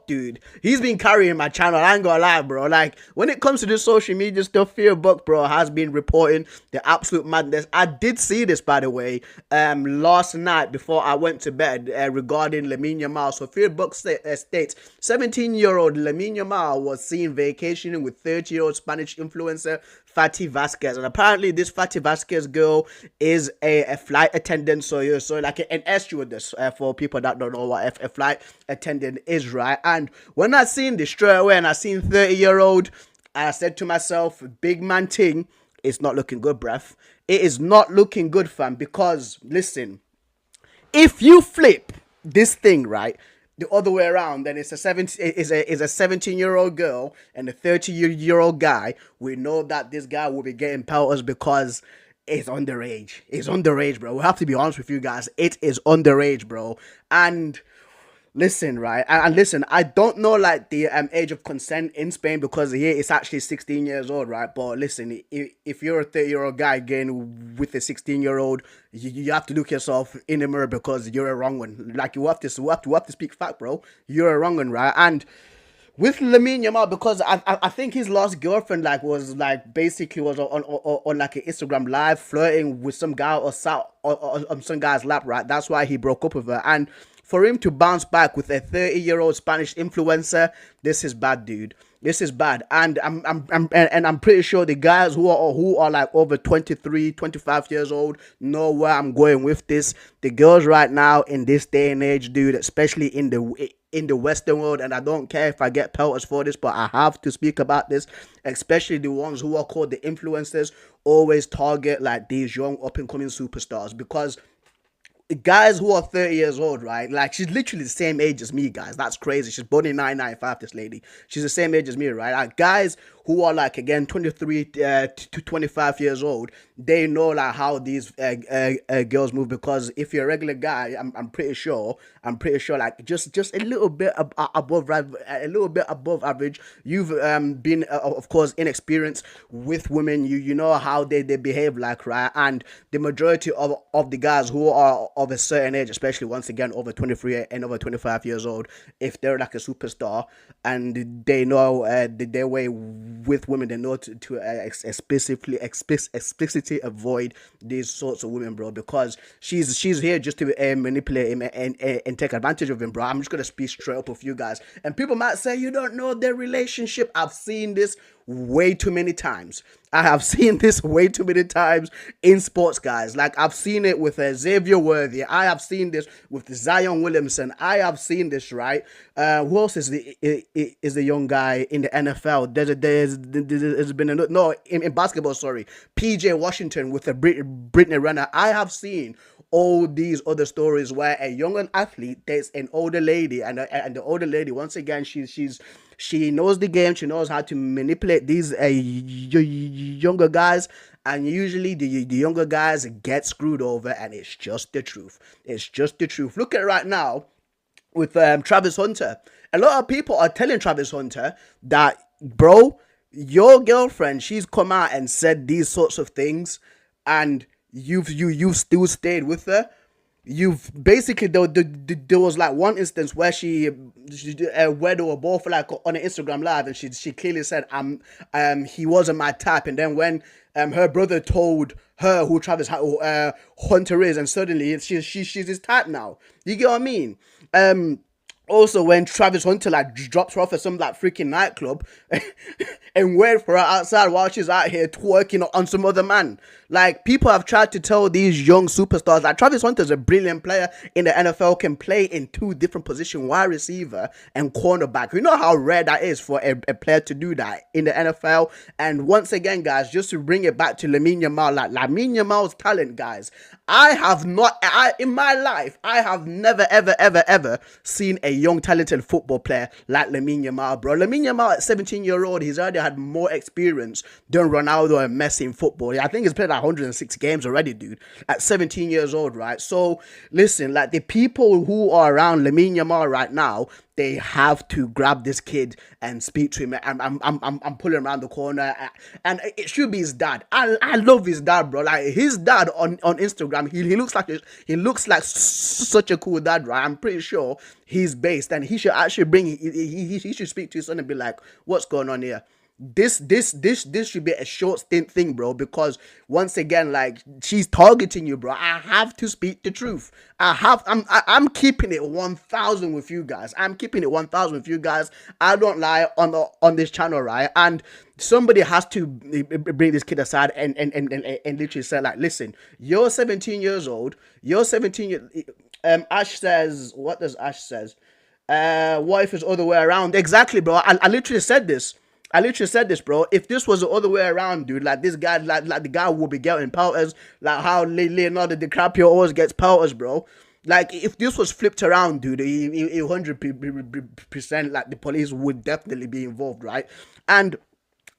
Buck, dude, he's been carrying my channel. I ain't gonna lie, bro. Like, when it comes to this social media stuff, Fear Buck, bro, has been reporting the absolute madness. I did see this, by the way, last night before I went to bed, regarding Lamine Yamal. So Fear Buck states 17-year-old Lamine Yamal was seen vacationing with 30-year-old Spanish influencer Fati Vasquez, and apparently this Fati Vasquez girl is a flight attendant, so like an air stewardess, for people that don't know what a flight attendant is, right? And when I seen this straight away, and I seen 30-year-old, I said to myself, big man ting, it's not looking good, bruv. It is not looking good, fam, because listen, if you flip this thing, right, the other way around, then it's a 17-year-old girl and a 30-year-old guy. We know that this guy will be getting pelters because it's underage. It's underage, bro. We have to be honest with you guys. It is underage, bro. And listen, right? And listen, I don't know like the age of consent in Spain, because here it's actually 16 years old, right? But listen, if you're a 30-year-old guy again with a 16-year-old, you have to look yourself in the mirror, because you're a wrong one. Like, you have to speak fact, bro. You're a wrong one, right? And with Lamine Yamal, because I think his last girlfriend was basically on like an Instagram live flirting with some guy or sat on some guy's lap, right? That's why he broke up with her. And for him to bounce back with a 30-year-old Spanish influencer, this is bad, dude. This is bad. And I'm pretty sure the guys who are like over 23, 25 years old know where I'm going with this. The girls right now in this day and age, dude, especially in the Western world, and I don't care if I get pelters for this, but I have to speak about this, especially the ones who are called the influencers, always target like these young up-and-coming superstars, because guys who are 30 years old, right? Like, she's literally the same age as me, guys. That's crazy. She's born in 1995, this lady. She's the same age as me, right? Like, guys who are like, again, 23 to 25 years old, they know like how these girls move, because if you're a regular guy, I'm pretty sure like just a little bit above average. You've been of course inexperienced with women. You know how they behave, like, right? And the majority of the guys who are of a certain age, especially once again over 23 and over 25 years old, if they're like a superstar and they know their way with women, they know to explicitly avoid these sorts of women, bro, because she's here just to manipulate him and take advantage of him, bro. I'm just gonna speak straight up with you guys, and people might say you don't know their relationship. I've seen this way too many times. I have seen this way too many times in sports, guys. Like, I've seen it with Xavier Worthy. I have seen this with Zion Williamson. I have seen this, right? Who else is the young guy in the NFL? There's been in basketball. Sorry, PJ Washington with the Brittany Renner. I have seen all these other stories where a young athlete dates an older lady, and the older lady, once again, she knows the game. She knows how to manipulate these younger guys, and usually the younger guys get screwed over, and it's just the truth. It's just the truth. Look at it right now with Travis Hunter. A lot of people are telling Travis Hunter that, bro, your girlfriend, she's come out and said these sorts of things, and you've still stayed with her. You've basically, there was like one instance where where they were both like on an Instagram live, and she clearly said he wasn't my type, and then when her brother told her who Travis Hunter is, and suddenly she's his type now. You get what I mean? Also, when Travis Hunter like drops her off at some like freaking nightclub and wait for her outside while she's out here twerking on some other man. Like, people have tried to tell these young superstars, like, Travis Hunter's a brilliant player in the NFL, can play in two different positions, wide receiver and cornerback. You know how rare that is for a player to do that in the NFL. And once again, guys, just to bring it back to Lamine Yamal, like Lamine Yamal's talent, guys, in my life, I have never, ever seen a young talented football player like Lamine Yamal, bro. Lamine Yamal at 17-year-old, he's already had more experience than Ronaldo and Messi in football. I think he's played like 106 games already, dude, at 17 years old, right? So listen, like, the people who are around Lamine Yamal right now, they have to grab this kid and speak to him. I'm pulling around the corner, and it should be his dad. I love his dad, bro. Like his dad on Instagram, he looks like such a cool dad, right? I'm pretty sure he's based, and he should actually bring he should speak to his son and be like, what's going on here? This should be a short stint thing, bro, because once again, like, she's targeting you, bro. I have to speak the truth. I'm keeping it 1,000 with you guys. I'm keeping it 1,000 with you guys. I don't lie on this channel, right? And somebody has to bring this kid aside and literally say, like, listen, you're 17 years old. You're 17 years. Ash says, what does Ash says? What if it's the other way around? Exactly, bro. I literally said this. Bro. If this was the other way around, dude, like this guy, like the guy will be getting pelters, like how Leonardo DiCaprio always gets pelters, bro. Like if this was flipped around, dude, 100%, like the police would definitely be involved, right? And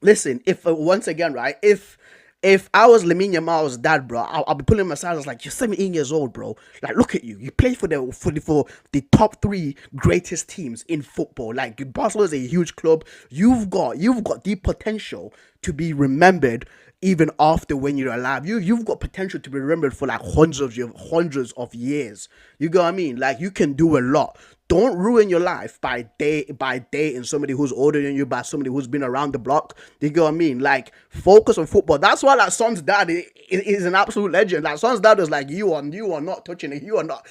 listen, if once again, right, if I was Lamine Yamal's dad, bro, I'll be pulling him aside. I was like, you're 17 years old, bro. Like, look at you. You play for the top three greatest teams in football. Like, Barcelona is a huge club. You've got the potential to be remembered even after when you're alive. You've got potential to be remembered for like hundreds of years. You get what I mean? Like, you can do a lot. Don't ruin your life by dating somebody who's older than you, by somebody who's been around the block. You get what I mean? Like, focus on football. That's why like Son's dad is an absolute legend. Like Son's dad was like, you are not touching it. You are not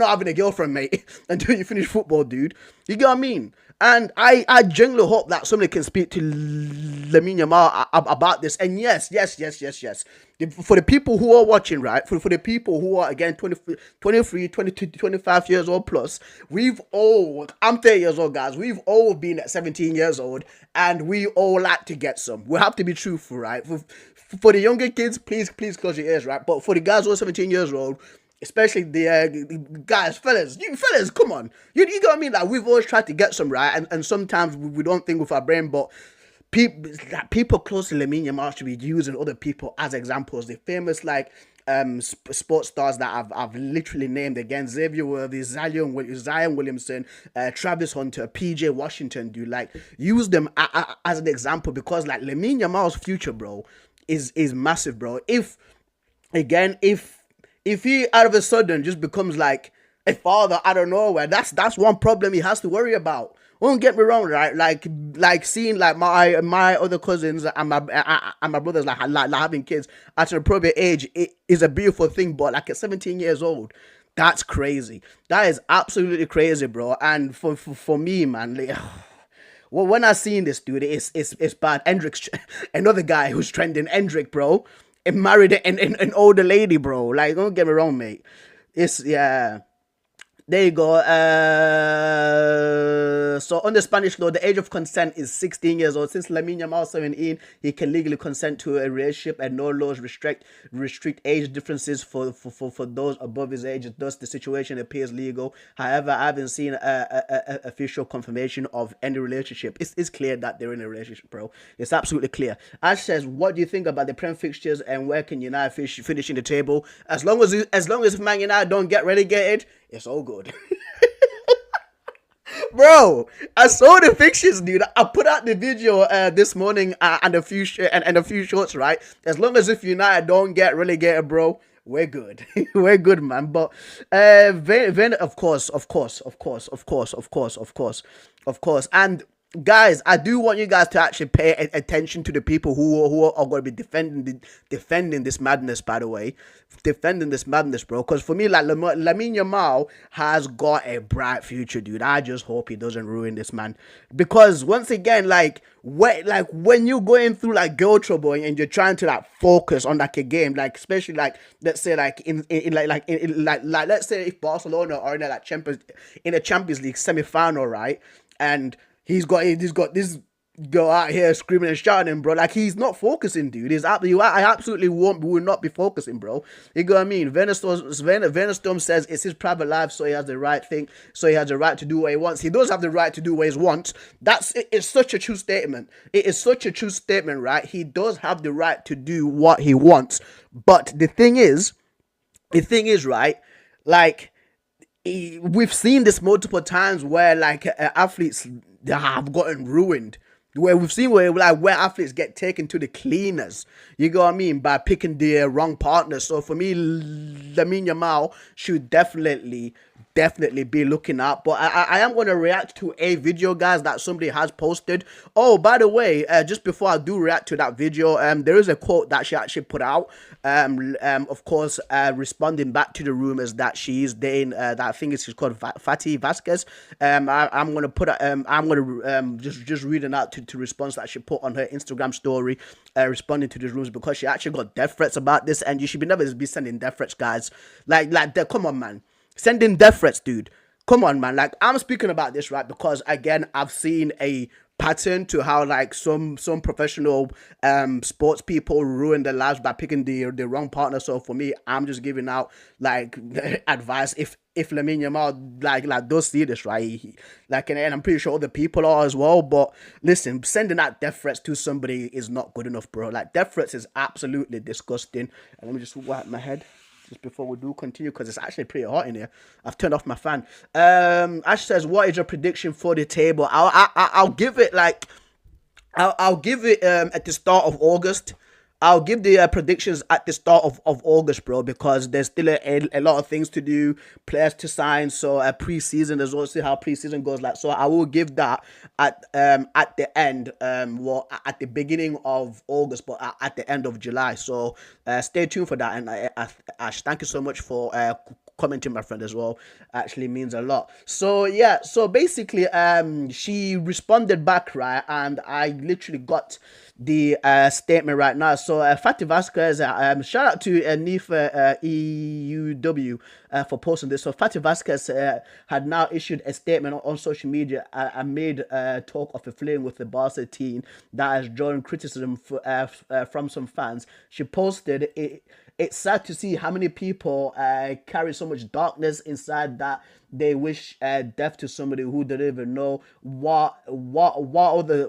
having a girlfriend, mate, until you finish football, dude. You get what I mean? And I genuinely hope that somebody can speak to Lamine Yamal about this. And yes. For the people who are watching, right? For the people who are, again, 23, 22, 25 years old plus, I'm 30 years old, guys. We've all been at 17 years old, and we all like to get some. We have to be truthful, right? For the younger kids, please close your ears, right? But for the guys who are 17 years old, especially the guys, fellas, come on. You get what I mean? Like, we've always tried to get some, right? And sometimes we don't think with our brain, but people close to Lamine Yamal should be using other people as examples. The famous, like, sports stars that I've literally named again: Xavier Worthy, Zion Williamson, Travis Hunter, PJ Washington, dude. Like, use them as an example, because like Lamine Yamal's future, bro, is massive, bro. If he all of a sudden just becomes like a father out of nowhere, that's one problem he has to worry about. Don't get me wrong, right? Like seeing like my other cousins and my brothers like having kids at an appropriate age, it is a beautiful thing. But like at 17 years old, that's crazy. That is absolutely crazy, bro. And for me, man, like, well, when I seen this, dude, it's bad. Hendrick's another guy who's trending. Hendrick, bro, and married an older lady, bro. Like, don't get me wrong, mate. Yeah. There you go. So under Spanish law, the age of consent is 16 years old. Since Lamine Yamal 17, he can legally consent to a relationship, and no laws restrict age differences for those above his age. Thus, the situation appears legal. However, I haven't seen a official confirmation of any relationship. It's clear that they're in a relationship, bro. It's absolutely clear. Ash says, what do you think about the Prem fixtures, and where can United finish in the table? As long as Man United don't get relegated, it's all good. Bro, I saw the fixtures, dude. I put out the video this morning and a few shorts, right? As long as if United don't get relegated, bro, we're good. We're good, man. But of course. And guys, I do want you guys to actually pay attention to the people who are going to be defending this madness, by the way. Defending this madness, bro. Because for me, like, Lamine Yamal has got a bright future, dude. I just hope he doesn't ruin this, man. Because once again, like when you're going through like girl trouble and you're trying to like focus on like a game, like especially like let's say like in let's say if Barcelona are in a Champions League semi-final, right? And he's got this girl out here screaming and shouting, bro. Like, he's not focusing, dude. I absolutely will not be focusing, bro. You know what I mean? Venerstorm says it's his private life, so he has the right to do what he wants. He does have the right to do what he wants. It's such a true statement. It is such a true statement, right? He does have the right to do what he wants. But the thing is, right? Like, we've seen this multiple times where like athletes that have gotten ruined. Where we've seen where athletes get taken to the cleaners, you know what I mean, by picking the wrong partner. So for me, Lamine Yamal should definitely be looking at. But I am going to react to a video, guys, that somebody has posted. Oh, by the way, just before I do react to that video, there is a quote that she actually put out. Of course, responding back to the rumors that she's dating that I think it's called Fatty Vasquez. I'm gonna put I'm gonna just reading out to response that she put on her Instagram story, responding to the rumors, because she actually got death threats about this, and you should never be sending death threats, guys. Like come on, man. Sending death threats, dude. Come on, man. Like, I'm speaking about this, right? Because again, I've seen a pattern to how like some professional sports people ruin their lives by picking the wrong partner. So for me, I'm just giving out like advice. If Lamine Yamal like does see this, right? And I'm pretty sure other people are as well. But listen, sending out death threats to somebody is not good enough, bro. Like, death threats is absolutely disgusting. And let me just wipe my head just before we do continue, because it's actually pretty hot in here. I've turned off my fan. Ash says, what is your prediction for the table? I'll give it like I'll give it at the start of August. I'll give the predictions at the start of August, bro, because there's still a lot of things to do, players to sign. So pre-season, there's also how pre-season goes. Like, so I will give that at the end, at the beginning of August, but at the end of July. So stay tuned for that. And Ash, thank you so much for commenting, my friend, as well. Actually means a lot. So yeah, so basically she responded back, right, and I literally got the statement right now. So Fatty Vasquez, shout out to Nifa EUW for posting this. So Fatty Vasquez had now issued a statement on social media and made talk of a fling with the Barca team that has drawn criticism from some fans. She posted it. It's sad to see how many people carry so much darkness inside that they wish death to somebody who don't even know what other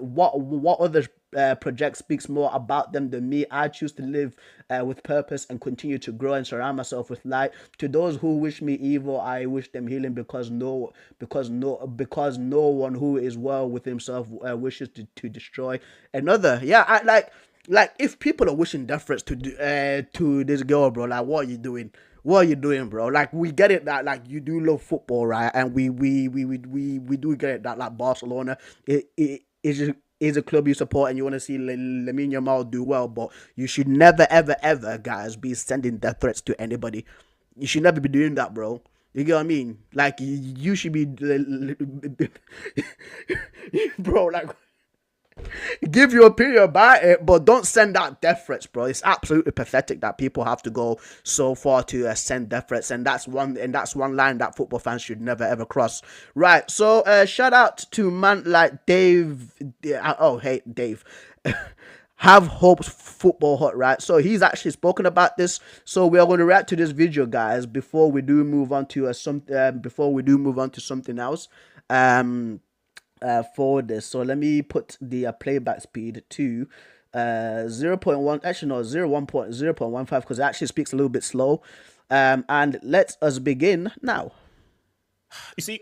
project speaks more about them than me. I choose to live with purpose and continue to grow and surround myself with light. To those who wish me evil, I wish them healing, because no one who is well with himself wishes to destroy another. Yeah, like if people are wishing death threats to this girl, bro, like what are you doing? What are you doing, bro? Like, we get it that like you do love football, right? And we do get it that like Barcelona is a club you support and you want to see Lamine Yamal do well, but you should never ever, guys, be sending death threats to anybody. You should never be doing that, bro. You get what I mean? Like, you should be bro, like, give your opinion about it, but don't send out death threats, bro. It's absolutely pathetic that people have to go so far to send death threats, and that's one line that football fans should never ever cross. Right. So shout out to man like Dave. Oh, hey Dave. Have Hope's Football Hut, right? So he's actually spoken about this. So we are going to react to this video, guys, before we do move on to something else. For this, so let me put the playback speed to 0.1, actually no, 0.15, because it actually speaks a little bit slow. And let us begin now. You see,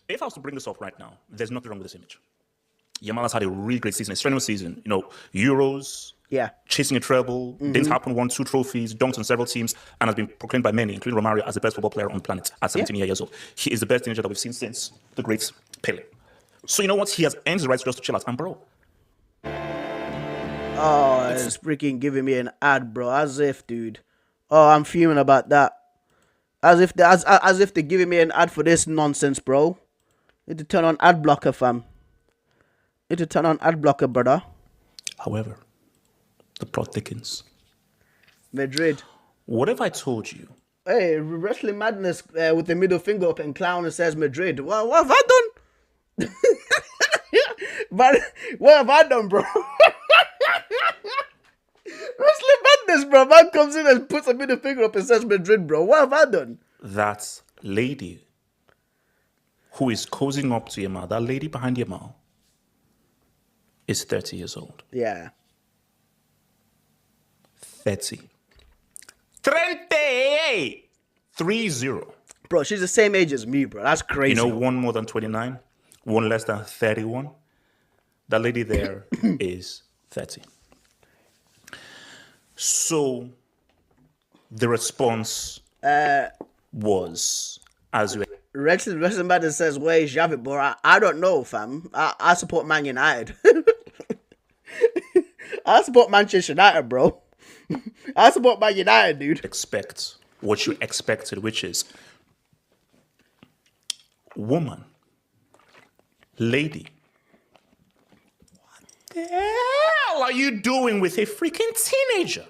if I was to bring this up right now, there's nothing wrong with this image. Yamal has had a really great season, a strenuous season. You know, Euros, yeah, chasing a treble, didn't happen, won 2 trophies, dunked on several teams, and has been proclaimed by many, including Romario, as the best football player on the planet at 17 years old. He is the best teenager that we've seen since the great Pele. So you know what? He has earned his rights just to chill out. And bro, oh, it's freaking giving me an ad, bro. As if, dude. Oh, I'm fuming about that. As if they're giving me an ad for this nonsense, bro. Need to turn on ad blocker, fam. Need to turn on ad blocker, brother. However, the plot thickens. Madrid. What if I told you? Hey, Wrestling Madness with the middle finger up and clown and says Madrid. What have I done? But what have I done, bro? Wrestling Madness, bro. Man comes in and puts a middle finger up and says Madrid, bro. What have I done? That lady who is cozying up to Yamal, that lady behind Yamal, is 30 years old. Yeah. 30. 30! 30. Bro, she's the same age as me, bro. That's crazy. You know, one more than 29, one less than 31. That lady there is 30. So the response was, as you Wrexham Madden says, where is Javid, bro? I don't know, fam. I support Man United. I support Manchester United, bro. I support Man United, dude. expect what you expected, which is woman, lady, what the hell are you doing with a freaking teenager?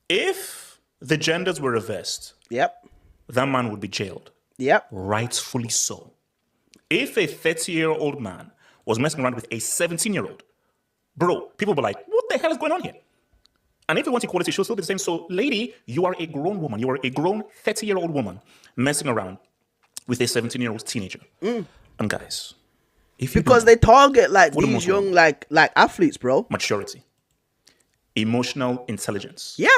If the genders were reversed, Yep. that man would be jailed. Yep. Rightfully so. If a 30-year-old man was messing around with a 17-year-old, bro, people were like, what the hell is going on here? And if you want equality, she'll still be the same. So, lady, you are a grown woman. You are a grown 30-year-old woman messing around with a 17-year-old teenager. And guys, if you Because they target like For the these most young like athletes, bro. maturity, emotional intelligence, Yeah.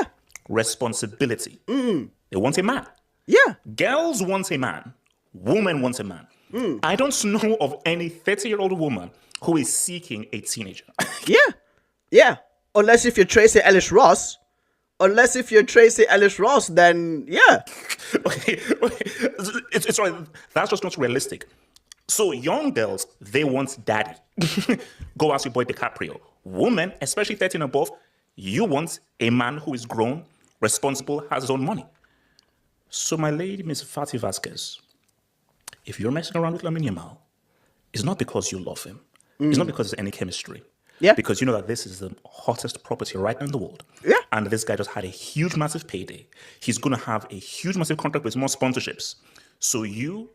responsibility, they want a man. Yeah. Girls want a man. Women want a man. I don't know of any 30-year-old woman who is seeking a teenager. Yeah. Yeah. Unless if you're Tracy Ellis Ross. Then yeah. Okay. It's right. That's just not realistic. So young girls, they want daddy. Go ask your boy DiCaprio. Women, especially 13 and above, you want a man who is grown, responsible, has his own money. So my lady, Miss Fati Vasquez, if you're messing around with Lamine Yamal, it's not because you love him. It's not because there's any chemistry. Yeah. Because you know that this is the hottest property right now in the world. Yeah. And this guy just had a huge, massive payday. He's going to have a huge, massive contract with more sponsorships. So you,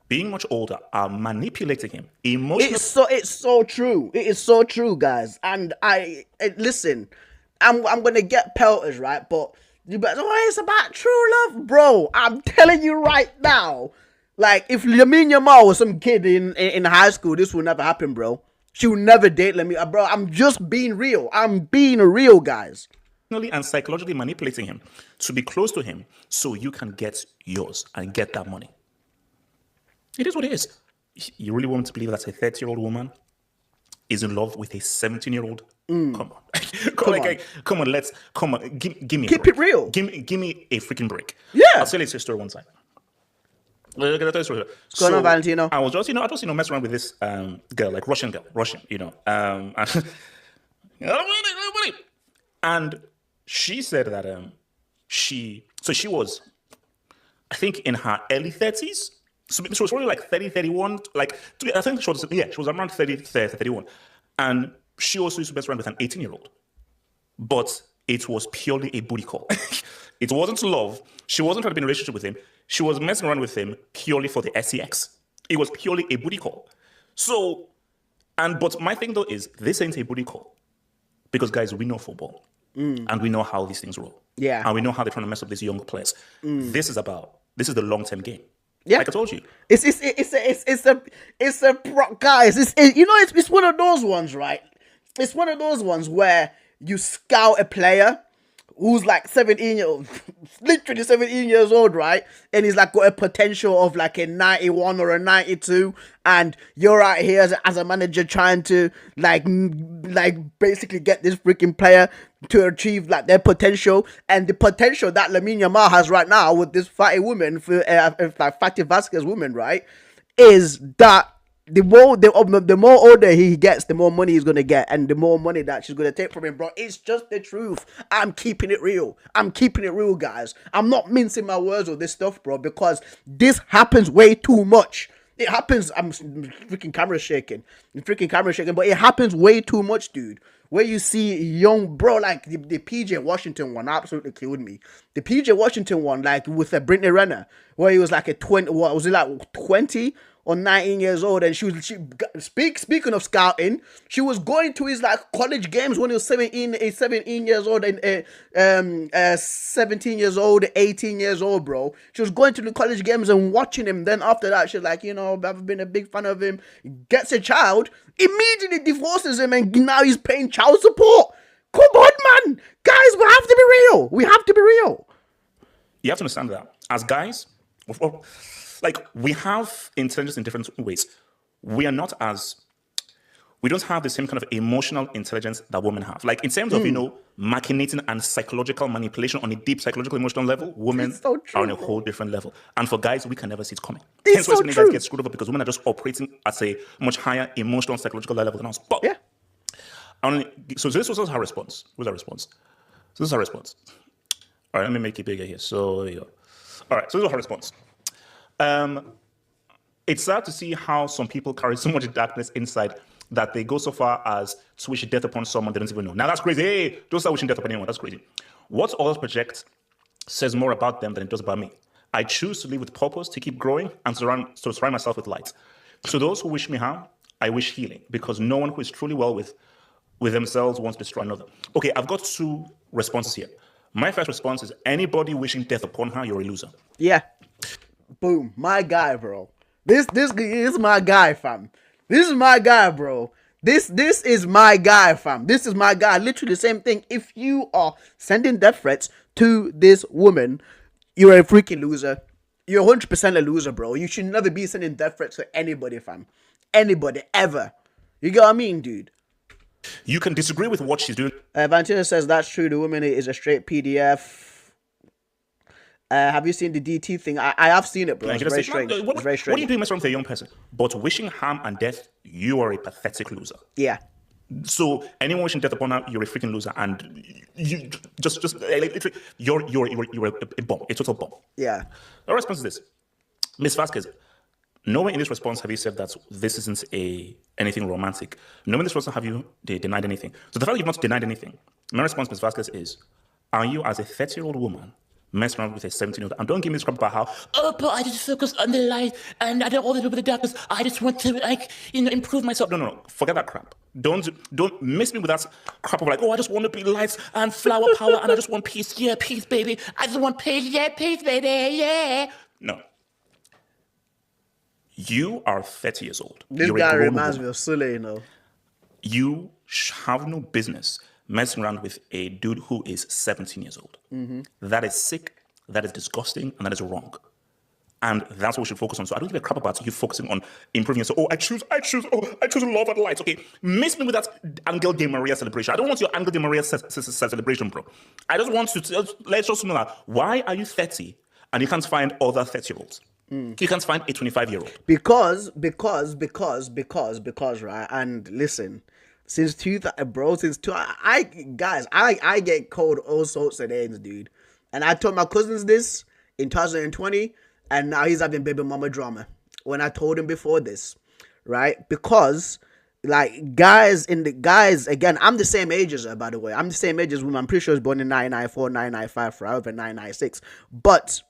being much older, are manipulating him emotionally. It's so true. It is so true, guys. And listen, I'm gonna get pelters, right? But you bet, oh, it's about true love, bro. I'm telling you right now. Like, if Lamine Yamal was some kid in high school, this would never happen, bro. She would never date Lamine. Bro, I'm just being real. I'm being real, guys. And psychologically manipulating him to be close to him so you can get yours and get that money. It is what it is. You really want me to believe that a 30-year-old woman is in love with a 17-year-old? Come on. Come on, give me a Keep break. it real. Give me a freaking break. Yeah. I'll tell you a story one time. What's going on, Valentino? I was just, messing around with this girl, like Russian, and she said that she was, I think, in her early 30s. So she was probably like 30, 31. Like, I think she was around 30, 31. And she also used to mess around with an 18-year-old. But it was purely a booty call. It wasn't love. She wasn't trying to be in a relationship with him. She was messing around with him purely for the sex. It was purely a booty call. So, but my thing though is, this ain't a booty call. Because guys, we know football. And we know how these things roll. Yeah. And we know how they're trying to mess up these young players. This is the long-term game. Yeah. Like I told you. Guys, it's one of those ones, right? It's one of those ones where you scout a player who's like literally 17 years old, right? And he's like got a potential of like a 91 or a 92, and you're out here as a manager trying to like basically get this freaking player to achieve like their potential, and the potential that Lamine Yamal has right now with this fatty woman, like Fatty Vasquez woman, right, is that the more older he gets, the more money he's gonna get, and the more money that she's gonna take from him, bro. It's just the truth. I'm keeping it real, guys. I'm not mincing my words with this stuff, bro, because this happens way too much. It happens. I'm freaking camera shaking, but it happens way too much, dude. Where you see young, bro, like the PJ Washington one absolutely killed me. The PJ Washington one, like with Brittany Renner, where he was like 20 or 19 years old, and speaking of scouting, she was going to his like college games when he was 17 years old, and 17 years old, 18 years old, bro. She was going to the college games and watching him. Then after that, she's like, I've been a big fan of him. Gets a child, immediately divorces him, and now he's paying child support. Come on, man. Guys, we have to be real. You have to understand that as guys, Well, like, we have intelligence in different ways. We are not as we don't have the same kind of emotional intelligence that women have. Like, in terms of, machinating and psychological manipulation on a deep psychological emotional level, women It's so true, are on a bro. whole different level. And for guys, we can never see it coming. It's Hence why so so many guys true. get screwed over, because women are just operating at a much higher emotional and psychological level than us. But Yeah. so this was her response. What was her response? So this is her response. All right, let me make it bigger here. So there you go. All right, so this is her response. It's sad to see how some people carry so much darkness inside that they go so far as to wish death upon someone they don't even know. Now that's crazy. Hey, don't start wishing death upon anyone. That's crazy. What others project says more about them than it does about me. I choose to live with purpose, to keep growing, and to surround myself with light. So those who wish me harm, I wish healing, because no one who is truly well with themselves wants to destroy another. Okay, I've got two responses here. My first response is anybody wishing death upon her, you're a loser. Yeah. Boom. My guy, bro. This is my guy, fam. This is my guy, bro. This is my guy, fam. This is my guy. Literally the same thing. If you are sending death threats to this woman, you're a freaking loser. You're 100% a loser, bro. You should never be sending death threats to anybody, fam. Anybody, ever. You get what I mean, dude? You can disagree with what she's doing. Valentina says that's true. The woman is a straight PDF. Have you seen the DT thing? I have seen it, bro. It's very strange. What, It's very strange. What are you doing messing around with a young person? But wishing harm and death, you are a pathetic loser. Yeah. So anyone wishing death upon her, you're a freaking loser, and you just like, literally, you're a bomb, a total bomb. Yeah. Our response is this, Miss Vasquez. Nowhere in this response have you said that this isn't anything romantic. Nowhere in this response have you denied anything. So the fact that you've not denied anything, my response, Ms. Vasquez, is: are you, as a 30-year-old woman, messing around with a 17-year-old? And don't give me this crap about how, but I just focus on the light and I don't all the with the darkness. I just want to improve myself. No. Forget that crap. Don't miss me with that crap of like, I just want to be light and flower power and I just want peace. Yeah, peace, baby. I just want peace. Yeah, peace, baby. Yeah. No. You are 30 years old. This You're guy a grown reminds woman. me of Sule, you know. You have no business messing around with a dude who is 17 years old. Mm-hmm. That is sick, that is disgusting, and that is wrong. And that's what we should focus on. So I don't give a crap about you focusing on improving yourself. I choose love and light. Okay, miss me with that Angel de Maria celebration. I don't want your Angel de Maria celebration, bro. I just want to let's just know that. Why are you 30 and you can't find other 30-year-olds? You can't find a 25-year-old. Because, right? And listen, since I get called all sorts of names, dude. And I told my cousins this in 2020, and now he's having baby mama drama. When I told him before this, right? Because, like, guys, again, I'm the same age as her, by the way. I'm the same age as women. I'm pretty sure I was born in 1994, 1995, forever 996. But,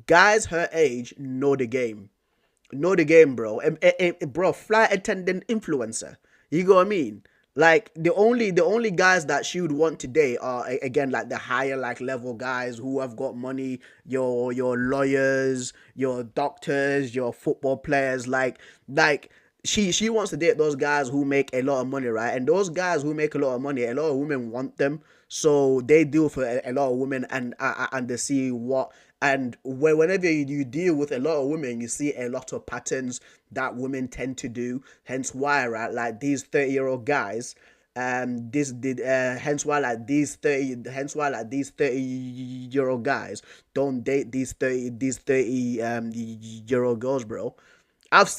guys her age know the game. Know the game, bro. Bro, flight attendant influencer. You know what I mean? Like, the only guys that she would want today are, again, like the higher like level guys who have got money, your lawyers, your doctors, your football players, like she wants to date those guys who make a lot of money, right? And those guys who make a lot of money, a lot of women want them, so they deal for a lot of women, and they see what. And whenever you deal with a lot of women, you see a lot of patterns that women tend to do. Hence why, right, like these 30-year-old guys, hence why these 30-year-old guys don't date these 30-year-old girls, bro. I've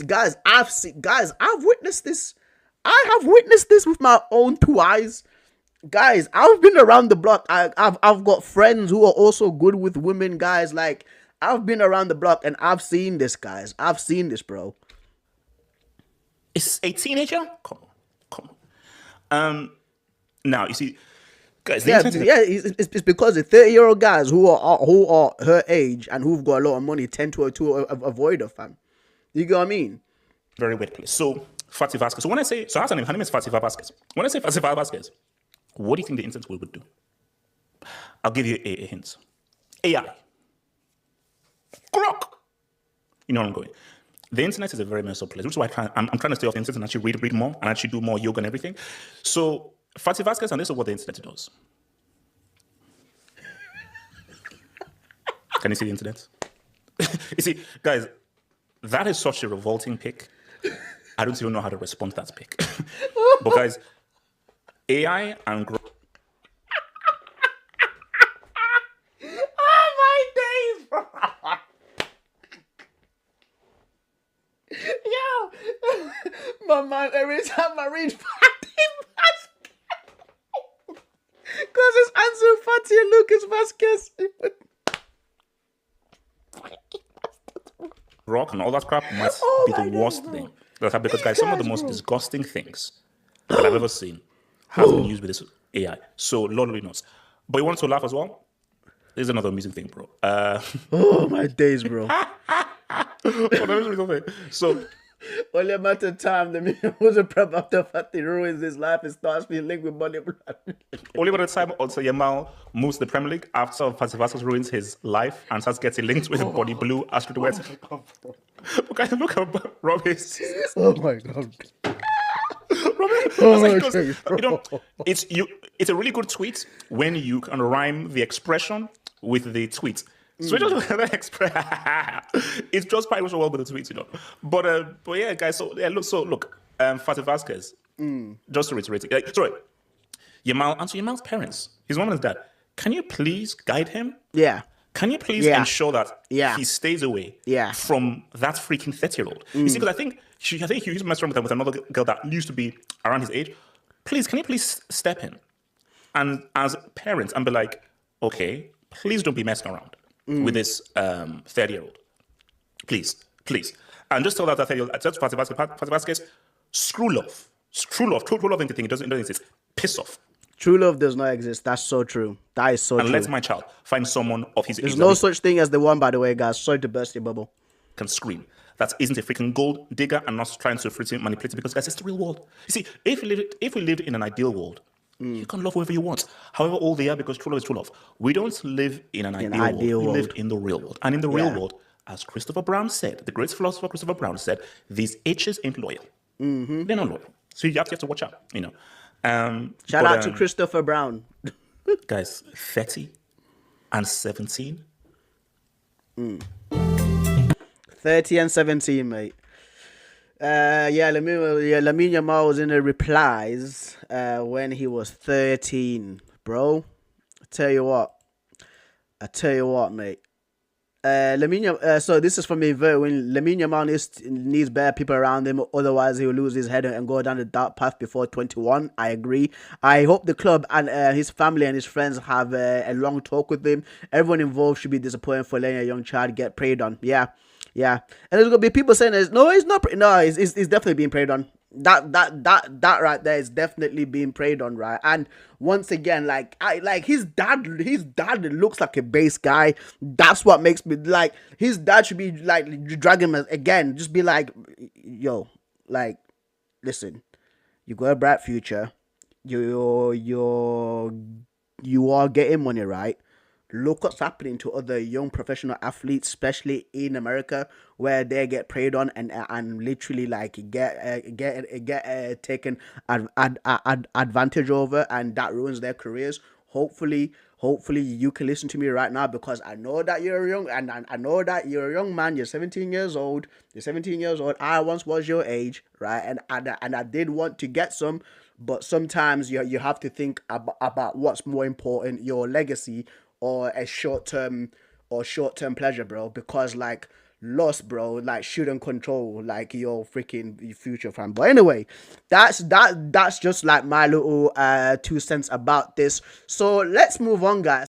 witnessed this. I have witnessed this with my own two eyes. Guys, I've been around the block. I've got friends who are also good with women, guys. Like, I've been around the block and I've seen this, guys. I've seen this, bro. It's a teenager? Come on. Now, you see, guys, it's because the 30-year-old guys who are her age and who've got a lot of money tend to avoid her, fam. You get what I mean? Very weird place. So, Fatih Vasquez. So when I say, her name is Fatih Vasquez. When I say Fatih Vasquez, what do you think the internet would do? I'll give you a hint. AI. Grok. You know where I'm going. The internet is a very messed up place, which is why I'm trying to stay off the internet and actually read more and actually do more yoga and everything. So, Fatih Vasquez, and this is what the internet does. Can you see the internet? You see, guys, that is such a revolting pick. I don't even know how to respond to that pick. But guys, AI and growth. Oh my days, bro. Yo, my man, every time I read Fatty Vasquez, because it's Ansu Fati and Lucas Vasquez. Rock and all that crap must Oh be my the God, worst bro. thing that happened, because guys, some of the Guys, most bro. disgusting things that I've ever seen has been used with this AI. So Lord only knows. But you want to laugh as well? This is another amusing thing, bro. Oh my days, bro. Hold on, let me read something. So Only a matter of time the man was a prep after Fatty ruins his life and starts being linked with money blood. only by the time also Yamal moves to the Premier League after Vasquez ruins his life and starts getting linked with Body Blue Astrid Wet. But guys, look at Robbie's. Oh my God. It's like, because, you know, it's a really good tweet when you can rhyme the expression with the tweet. So it's just quite well with the tweets, you know. But yeah, guys. So look, Fatih Vasquez. Just to reiterate, sorry, Yamal, and to Yamal's parents, his mom and his dad. Can you please guide him? Yeah. Can you please Yeah. ensure that Yeah. he stays away Yeah. from that freaking 30-year-old? You see, because I think he used to mess around with another girl that used to be around his age. Please, can you please step in and as parents and be like, okay, please don't be messing around with this 30-year-old. Please. And just tell that 30-year-old, just Fatih Vasquez, screw love. True love ain't the thing. It doesn't exist. Piss off. True love does not exist. That's so true. That is so And true. let my child find someone of his There's age no that such thing as the one, by the way, guys. Sorry to burst your bubble. can scream. That isn't a freaking gold digger and not trying to freaking manipulate it, because guys, it's the real world. You see, if we lived in an ideal world, you can love whoever you want, however old they are, because true love is true love. We don't live in an ideal world. We live in the real world. And in the real world, as Christopher Brown said, the great philosopher Christopher Brown said, these H's ain't loyal. They're not loyal. So you have to watch out, you know. Shout out to Christopher Brown. Guys, 30 and 17. 30 and 17, mate. Lamine Yamal was in the replies when he was 13, bro. I tell you what, mate. So this is from me. When Lamine Yamal needs better people around him, otherwise he will lose his head and go down the dark path before 21. I agree. I hope the club and his family and his friends have a long talk with him. Everyone involved should be disappointed for letting a young child get preyed on. Yeah. And there's gonna be people saying, "No, he's not. No, he's definitely being preyed on." That right there is definitely being preyed on, right? And once again, his dad looks like a base guy. That's what makes me like his dad should be like dragging him again. Just be like, yo, like, listen, you got a bright future. You are getting money, right? Look what's happening to other young professional athletes, especially in America, where they get preyed on and literally like get taken advantage over, and that ruins their careers. Hopefully you can listen to me right now, because I know that you're young, and I know that you're a young man. You're 17 years old. I once was your age, right? And I did want to get some, but sometimes you have to think about what's more important, your legacy or a short-term pleasure, bro, because like loss, bro, like shouldn't control like your freaking future, fam. But anyway, that's just like my little 2 cents about this. So let's move on, guys.